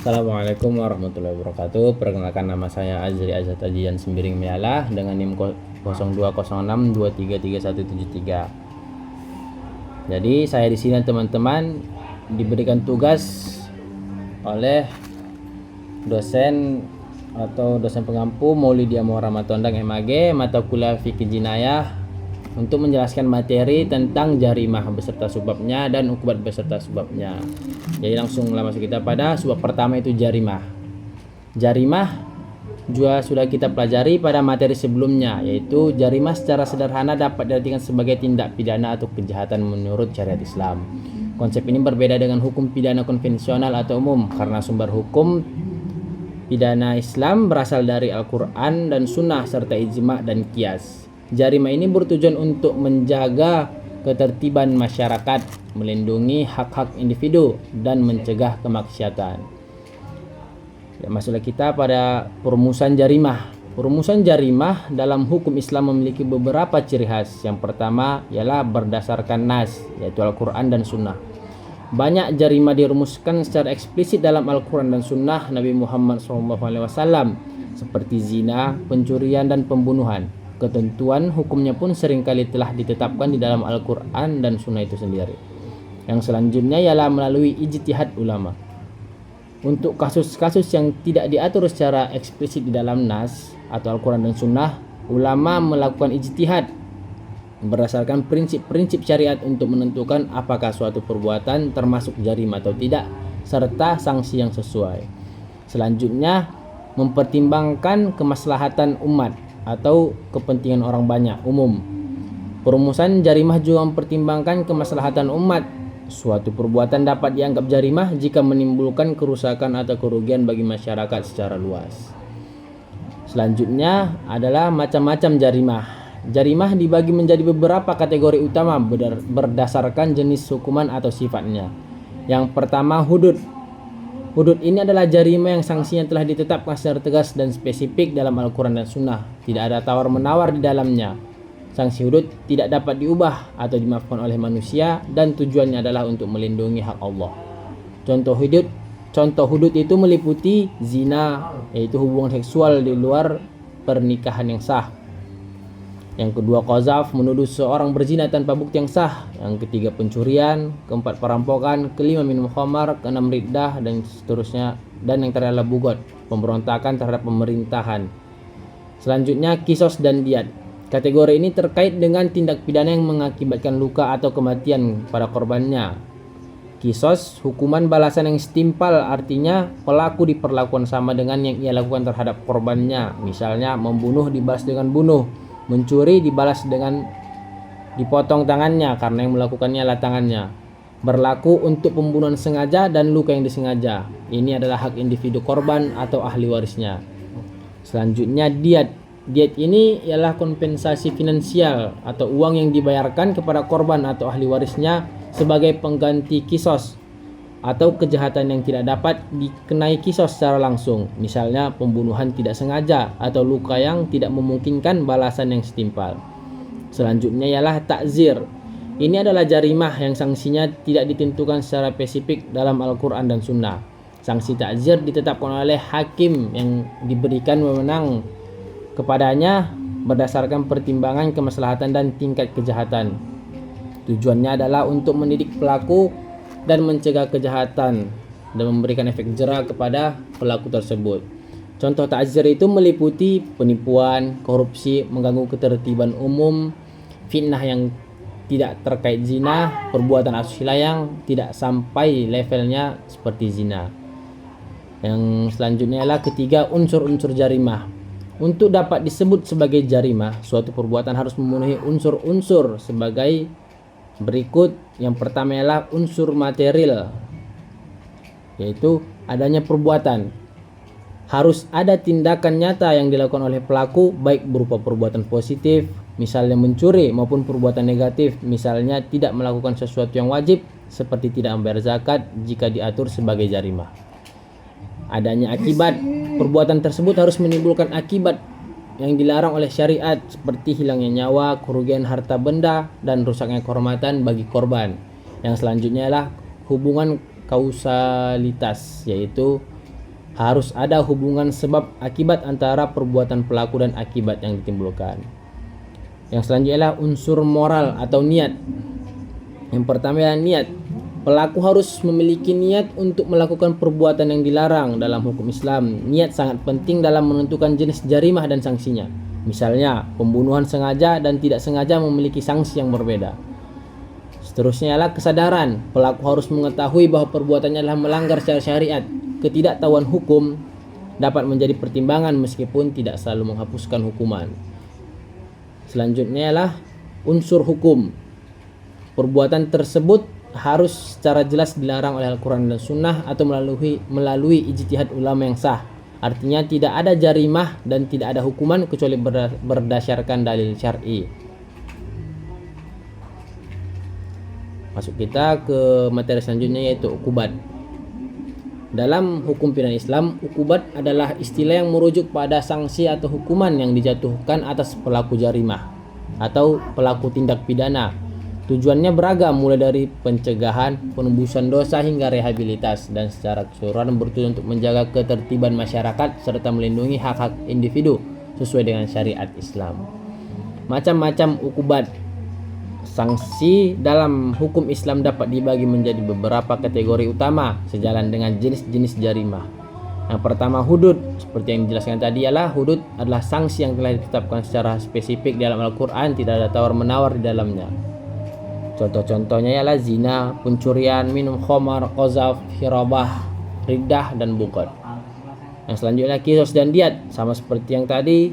Assalamualaikum warahmatullahi wabarakatuh. Perkenalkan, nama saya Azri Azat Ajian Sembiring Mialah dengan NIM 0206233173. Jadi saya di sini teman-teman diberikan tugas oleh dosen atau dosen pengampu Maulidia Ramatondang MAG mata kuliah fikih jinayah untuk menjelaskan materi tentang jarimah beserta sebabnya dan ukubat beserta sebabnya. Jadi langsung masuk kita pada sebab pertama, itu jarimah. Jarimah juga sudah kita pelajari pada materi sebelumnya, yaitu jarimah secara sederhana dapat diartikan sebagai tindak pidana atau kejahatan menurut syariat Islam. Konsep ini berbeda dengan hukum pidana konvensional atau umum karena sumber hukum pidana Islam berasal dari Al-Quran dan Sunnah serta ijma' dan qiyas. Jarimah ini bertujuan untuk menjaga ketertiban masyarakat, melindungi hak-hak individu, dan mencegah kemaksiatan. Masuklah kita pada perumusan jarimah. Perumusan jarimah dalam hukum Islam memiliki beberapa ciri khas. Yang pertama ialah berdasarkan nas, yaitu Al-Quran dan Sunnah. Banyak jarimah dirumuskan secara eksplisit dalam Al-Quran dan Sunnah Nabi Muhammad SAW, seperti zina, pencurian, dan pembunuhan. Ketentuan hukumnya pun seringkali telah ditetapkan di dalam Al-Quran dan Sunnah itu sendiri. Yang selanjutnya ialah melalui ijtihad ulama. Untuk kasus-kasus yang tidak diatur secara eksplisit di dalam nas atau Al-Quran dan Sunnah, ulama melakukan ijtihad berdasarkan prinsip-prinsip syariat untuk menentukan apakah suatu perbuatan termasuk jarimah atau tidak, serta sanksi yang sesuai. Selanjutnya, mempertimbangkan kemaslahatan umat atau kepentingan orang banyak umum. Perumusan jarimah juga mempertimbangkan kemaslahatan umat. Suatu perbuatan dapat dianggap jarimah jika menimbulkan kerusakan atau kerugian bagi masyarakat secara luas. Selanjutnya adalah macam-macam jarimah. Jarimah dibagi menjadi beberapa kategori utama berdasarkan jenis hukuman atau sifatnya. Yang pertama, hudud. Hudud ini adalah jarimah yang sanksinya telah ditetapkan secara tegas dan spesifik dalam Al-Quran dan Sunnah. Tidak ada tawar-menawar di dalamnya. Sanksi hudud tidak dapat diubah atau dimaafkan oleh manusia dan tujuannya adalah untuk melindungi hak Allah. Contoh hudud itu meliputi zina, yaitu hubungan seksual di luar pernikahan yang sah. Yang kedua, qazaf, menuduh seorang berzina tanpa bukti yang sah. Yang ketiga, pencurian. Keempat, perampokan. Kelima, minum khamar. Keenam, riddah, dan seterusnya. Dan yang terakhir adalah bugot, pemberontakan terhadap pemerintahan. Selanjutnya, kisos dan diat. Kategori ini terkait dengan tindak pidana yang mengakibatkan luka atau kematian pada korbannya. Kisos, hukuman balasan yang setimpal, artinya pelaku diperlakukan sama dengan yang ia lakukan terhadap korbannya. Misalnya, membunuh dibalas dengan bunuh. Mencuri dibalas dengan dipotong tangannya karena yang melakukannya adalah tangannya. Berlaku untuk pembunuhan sengaja dan luka yang disengaja. Ini adalah hak individu korban atau ahli warisnya. Selanjutnya, diat. Diat ini ialah kompensasi finansial atau uang yang dibayarkan kepada korban atau ahli warisnya sebagai pengganti kisos atau kejahatan yang tidak dapat dikenai kisos secara langsung, misalnya pembunuhan tidak sengaja atau luka yang tidak memungkinkan balasan yang setimpal. Selanjutnya ialah takzir. Ini adalah jarimah yang sanksinya tidak ditentukan secara spesifik dalam Al-Quran dan Sunnah. Sanksi takzir ditetapkan oleh hakim yang diberikan wewenang kepadanya berdasarkan pertimbangan kemaslahatan dan tingkat kejahatan. Tujuannya adalah untuk mendidik pelaku dan mencegah kejahatan dan memberikan efek jera kepada pelaku tersebut. Contoh takzir itu meliputi penipuan, korupsi, mengganggu ketertiban umum, fitnah yang tidak terkait zina, perbuatan asusila yang tidak sampai levelnya seperti zina. Yang selanjutnya adalah ketiga, unsur-unsur jarimah. Untuk dapat disebut sebagai jarimah, suatu perbuatan harus memenuhi unsur-unsur sebagai berikut. Yang pertama ialah unsur material, yaitu adanya perbuatan. Harus ada tindakan nyata yang dilakukan oleh pelaku, baik berupa perbuatan positif, misalnya mencuri, maupun perbuatan negatif, misalnya tidak melakukan sesuatu yang wajib, seperti tidak membayar zakat jika diatur sebagai jarimah. Adanya akibat. Perbuatan tersebut harus menimbulkan akibat yang dilarang oleh syariat, seperti hilangnya nyawa, kerugian harta benda, dan rusaknya kehormatan bagi korban. Yang selanjutnya adalah hubungan kausalitas, yaitu Harus ada hubungan sebab akibat antara perbuatan pelaku dan akibat yang ditimbulkan. Yang selanjutnya adalah unsur moral atau niat. Yang pertama adalah niat. Pelaku harus memiliki niat untuk melakukan perbuatan yang dilarang dalam hukum Islam. Niat sangat penting dalam menentukan jenis jarimah dan sanksinya. Misalnya, pembunuhan sengaja dan tidak sengaja memiliki sanksi yang berbeda. Seterusnya adalah kesadaran. Pelaku harus mengetahui bahwa perbuatannya adalah melanggar secara syariat. Ketidaktahuan hukum dapat menjadi pertimbangan meskipun tidak selalu menghapuskan hukuman. Selanjutnya adalah unsur hukum. Perbuatan tersebut harus secara jelas dilarang oleh Al-Quran dan Sunnah atau melalui ijtihad ulama yang sah. Artinya tidak ada jarimah dan tidak ada hukuman kecuali berdasarkan dalil syar'i. Masuk kita ke materi selanjutnya, yaitu ukubat. Dalam hukum pidana Islam, ukubat adalah istilah yang merujuk pada sanksi atau hukuman yang dijatuhkan atas pelaku jarimah atau pelaku tindak pidana. Tujuannya beragam, mulai dari pencegahan, penebusan dosa hingga rehabilitas, dan secara keseluruhan bertujuan untuk menjaga ketertiban masyarakat serta melindungi hak-hak individu sesuai dengan syariat Islam. Macam-macam ukubat. Sanksi dalam hukum Islam dapat dibagi menjadi beberapa kategori utama sejalan dengan jenis-jenis jarimah. Yang pertama, hudud. Seperti yang dijelaskan tadi, hudud adalah sanksi yang telah ditetapkan secara spesifik dalam Al-Quran, tidak ada tawar-menawar di dalamnya. Contoh-contohnya ialah zina, pencurian, minum khamar, qazaf, hirabah, riddah, dan buqad. Yang selanjutnya qisas dan diat. Sama seperti yang tadi,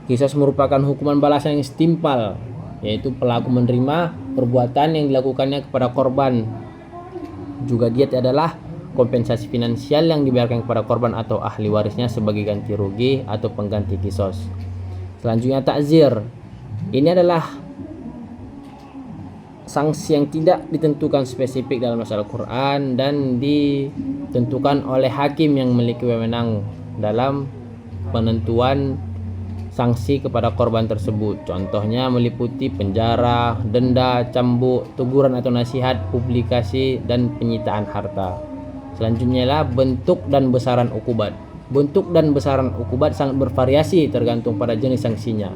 qisas merupakan hukuman balasan yang setimpal, yaitu pelaku menerima perbuatan yang dilakukannya kepada korban. Juga diat adalah kompensasi finansial yang dibayarkan kepada korban atau ahli warisnya sebagai ganti rugi atau pengganti qisas. Selanjutnya ta'zir. Ini adalah sanksi yang tidak ditentukan spesifik dalam masalah Al-Quran dan ditentukan oleh hakim yang memiliki wewenang dalam penentuan sanksi kepada korban tersebut. Contohnya meliputi penjara, denda, cambuk, teguran atau nasihat, publikasi, dan penyitaan harta. Selanjutnya adalah bentuk dan besaran ukubat. Bentuk dan besaran ukubat sangat bervariasi tergantung pada jenis sanksinya.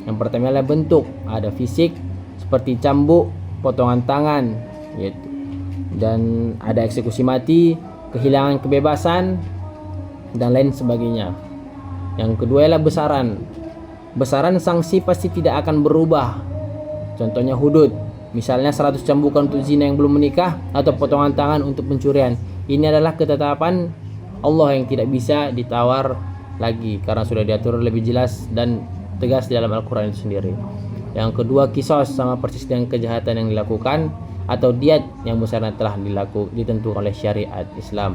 Yang pertama adalah bentuk, ada fisik seperti cambuk, potongan tangan, dan ada eksekusi mati, kehilangan kebebasan, dan lain sebagainya. Yang kedua adalah besaran. Besaran sanksi pasti tidak akan berubah. Contohnya hudud, misalnya 100 cambukan untuk zina yang belum menikah atau potongan tangan untuk pencurian. Ini adalah ketetapan Allah yang tidak bisa ditawar lagi karena sudah diatur lebih jelas dan tegas di dalam Al-Quran itu sendiri. Yang kedua, qisas, sama persis dengan kejahatan yang dilakukan, atau diat yang besarnya telah ditentukan oleh syariat Islam.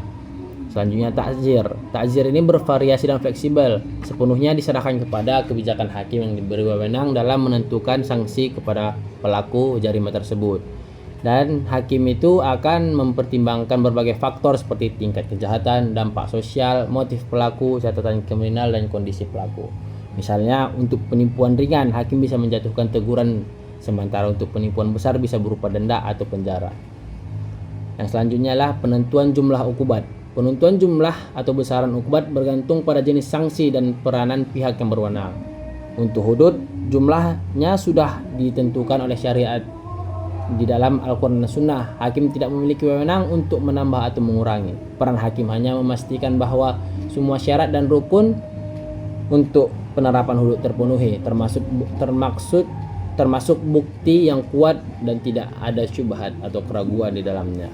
Selanjutnya ta'zir. Ta'zir ini bervariasi dan fleksibel, sepenuhnya diserahkan kepada kebijakan hakim yang diberi wewenang dalam menentukan sanksi kepada pelaku jarimah tersebut. Dan hakim itu akan mempertimbangkan berbagai faktor seperti tingkat kejahatan, dampak sosial, motif pelaku, catatan kriminal, dan kondisi pelaku. Misalnya untuk penipuan ringan, hakim bisa menjatuhkan teguran, sementara untuk penipuan besar bisa berupa denda atau penjara. Yang selanjutnya adalah penentuan jumlah ukubat. Penentuan jumlah atau besaran ukubat bergantung pada jenis sanksi dan peranan pihak yang berwenang. Untuk hudud, jumlahnya sudah ditentukan oleh syariat di dalam Al-Quran dan Sunnah. Hakim tidak memiliki wewenang untuk menambah atau mengurangi. Peran hakim hanya memastikan bahwa semua syarat dan rukun untuk penerapan hudud terpenuhi, termasuk bukti yang kuat dan tidak ada syubhat atau keraguan di dalamnya.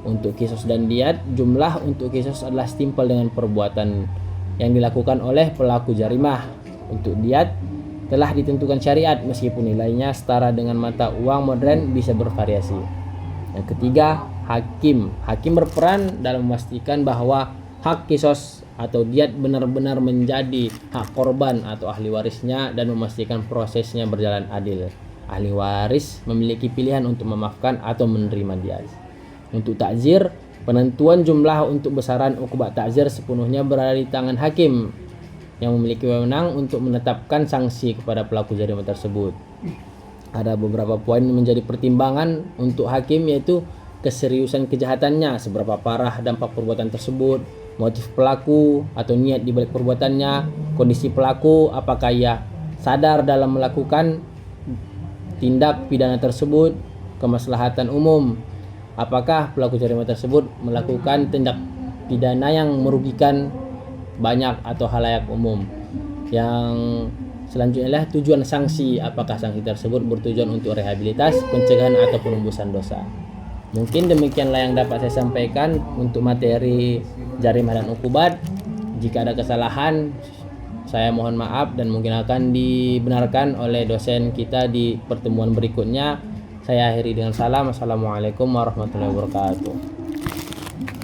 Untuk qisas dan diat, jumlah untuk qisas adalah setimpal dengan perbuatan yang dilakukan oleh pelaku jarimah. Untuk diat telah ditentukan syariat meskipun nilainya setara dengan mata uang modern bisa bervariasi. Yang ketiga, hakim. Hakim berperan dalam memastikan bahwa hak qisas atau diat benar-benar menjadi hak korban atau ahli warisnya dan memastikan prosesnya berjalan adil. Ahli waris memiliki pilihan untuk memaafkan atau menerima diat. Untuk ta'zir, penentuan jumlah untuk besaran ukubat ta'zir sepenuhnya berada di tangan hakim yang memiliki wewenang untuk menetapkan sanksi kepada pelaku jarimah tersebut. Ada beberapa poin menjadi pertimbangan untuk hakim, yaitu keseriusan kejahatannya, seberapa parah dampak perbuatan tersebut, motif pelaku atau niat di balik perbuatannya, kondisi pelaku, apakah ia sadar dalam melakukan tindak pidana tersebut, kemaslahatan umum, apakah pelaku jarima tersebut melakukan tindak pidana yang merugikan banyak atau halayak umum. Yang selanjutnya adalah tujuan sanksi, apakah sanksi tersebut bertujuan untuk rehabilitas, pencegahan atau penembusan dosa. Mungkin demikianlah yang dapat saya sampaikan untuk materi jarimah dan ukubat. Jika ada kesalahan, saya mohon maaf dan mungkin akan dibenarkan oleh dosen kita di pertemuan berikutnya. Saya akhiri dengan salam. Assalamualaikum warahmatullahi wabarakatuh.